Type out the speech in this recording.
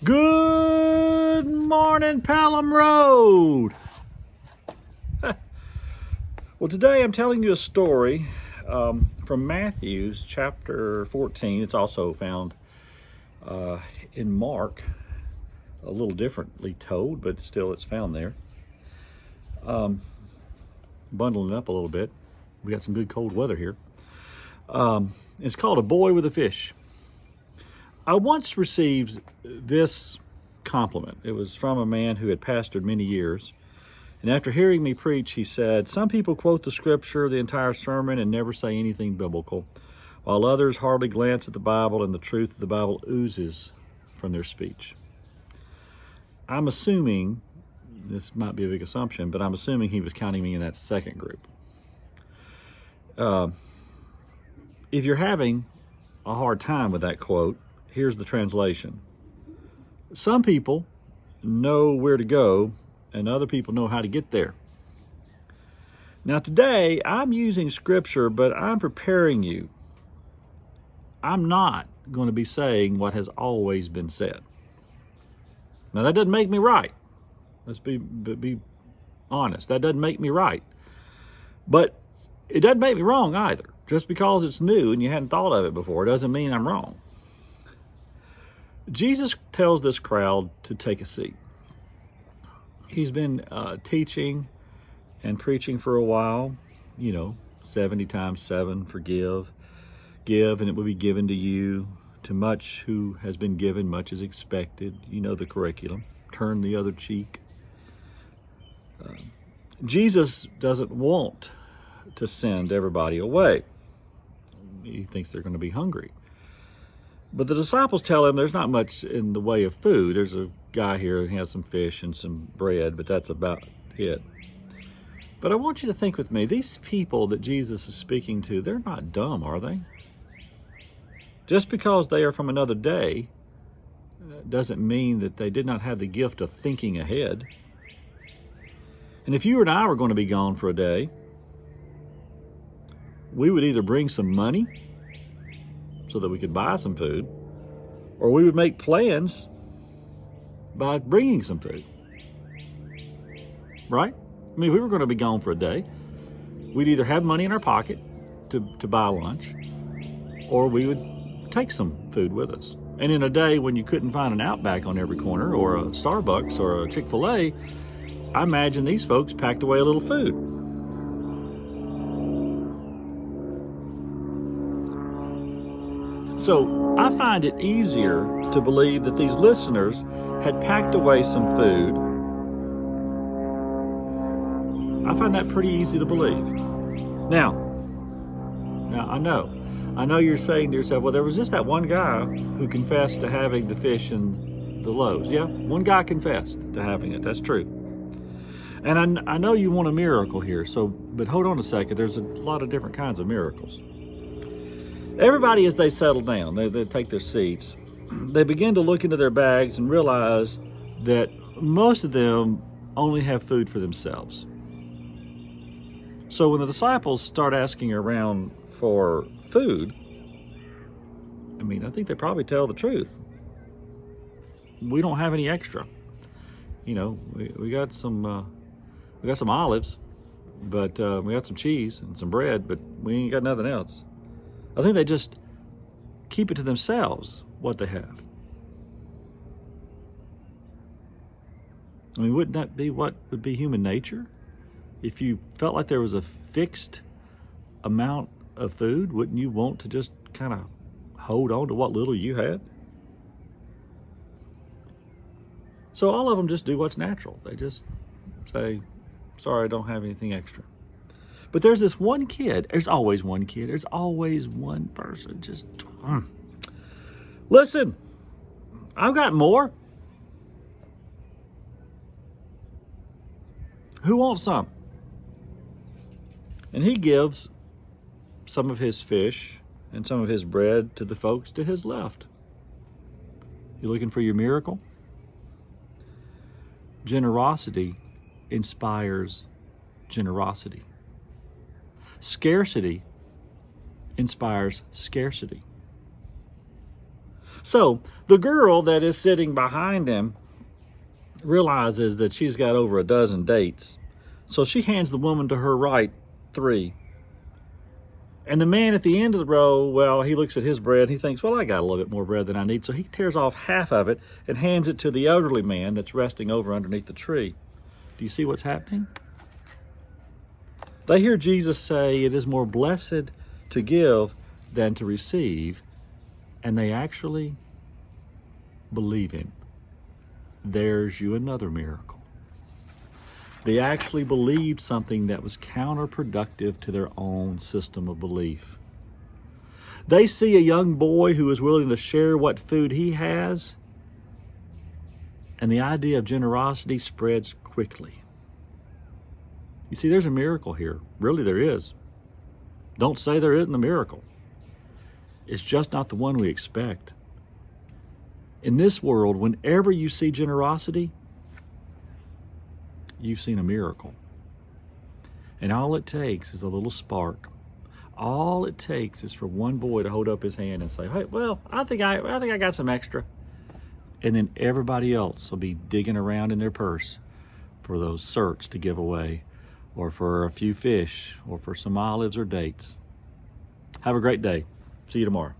Good morning, Pelham Road. Well, today I'm telling you a story from Matthew's chapter 14. It's also found in Mark, a little differently told, but still it's found there. Bundling up a little bit. We got some good cold weather here. It's called A Boy with a Fish. I once received this compliment. It was from a man who had pastored many years. And after hearing me preach, he said, "Some people quote the scripture, the entire sermon, and never say anything biblical, while others hardly glance at the Bible, and the truth of the Bible oozes from their speech." I'm assuming, this might be a big assumption, but I'm assuming he was counting me in that second group. If you're having a hard time with that quote, here's the translation. Some people know where to go, and other people know how to get there. Now today, I'm using scripture, but I'm preparing you. I'm not going to be saying what has always been said. Now that doesn't make me right. Let's be honest. That doesn't make me right. But it doesn't make me wrong either. Just because it's new and you hadn't thought of it before doesn't mean I'm wrong. Jesus tells this crowd to take a seat. He's been teaching and preaching for a while, 70 times 7, forgive, give, and it will be given to you. To much who has been given, much is expected. You know the curriculum. Turn the other cheek. Jesus doesn't want to send everybody away. He thinks they're going to be hungry. But the disciples tell him there's not much in the way of food. There's a guy here who has some fish and some bread, but that's about it. But I want you to think with me, these people that Jesus is speaking to, they're not dumb, are they? Just because they are from another day doesn't mean that they did not have the gift of thinking ahead. And if you and I were going to be gone for a day, we would either bring some money so that we could buy some food, or we would make plans by bringing some food. Right? I mean, if we were going to be gone for a day, we'd either have money in our pocket to buy lunch, or we would take some food with us. And in a day when you couldn't find an Outback on every corner, or a Starbucks, or a Chick-fil-A, I imagine these folks packed away a little food. So I find it easier to believe that these listeners had packed away some food. I find that pretty easy to believe. Now I know you're saying to yourself, well, there was just that one guy who confessed to having the fish and the loaves. Yeah, one guy confessed to having it. That's true. And I know you want a miracle here, but hold on a second. There's a lot of different kinds of miracles. Everybody, as they settle down, they take their seats, they begin to look into their bags and realize that most of them only have food for themselves. So when the disciples start asking around for food, I think they probably tell the truth. We don't have any extra. We got some olives, but we got some cheese and some bread, but we ain't got nothing else. I think they just keep it to themselves, what they have. Wouldn't that be what would be human nature? If you felt like there was a fixed amount of food, wouldn't you want to just kind of hold on to what little you had? So all of them just do what's natural. They just say, sorry, I don't have anything extra. But there's this one kid. There's always one kid. There's always one person. Listen, I've got more. Who wants some? And he gives some of his fish and some of his bread to the folks to his left. You looking for your miracle? Generosity inspires generosity. Scarcity inspires scarcity. So the girl that is sitting behind him realizes that she's got over a dozen dates. So she hands the woman to her right 3. And the man at the end of the row, well, he looks at his bread. He thinks, well, I got a little bit more bread than I need. So he tears off half of it and hands it to the elderly man that's resting over underneath the tree. Do you see what's happening? They hear Jesus say it is more blessed to give than to receive, and they actually believe him. There's you another miracle. They actually believed something that was counterproductive to their own system of belief. They see a young boy who is willing to share what food he has, and the idea of generosity spreads quickly. You see, there's a miracle here. Really, there is. Don't say there isn't a miracle. It's just not the one we expect. In this world, whenever you see generosity, you've seen a miracle. And all it takes is a little spark. All it takes is for one boy to hold up his hand and say, hey, well, I think I got some extra. And then everybody else will be digging around in their purse for those certs to give away, or for a few fish, or for some olives or dates. Have a great day. See you tomorrow.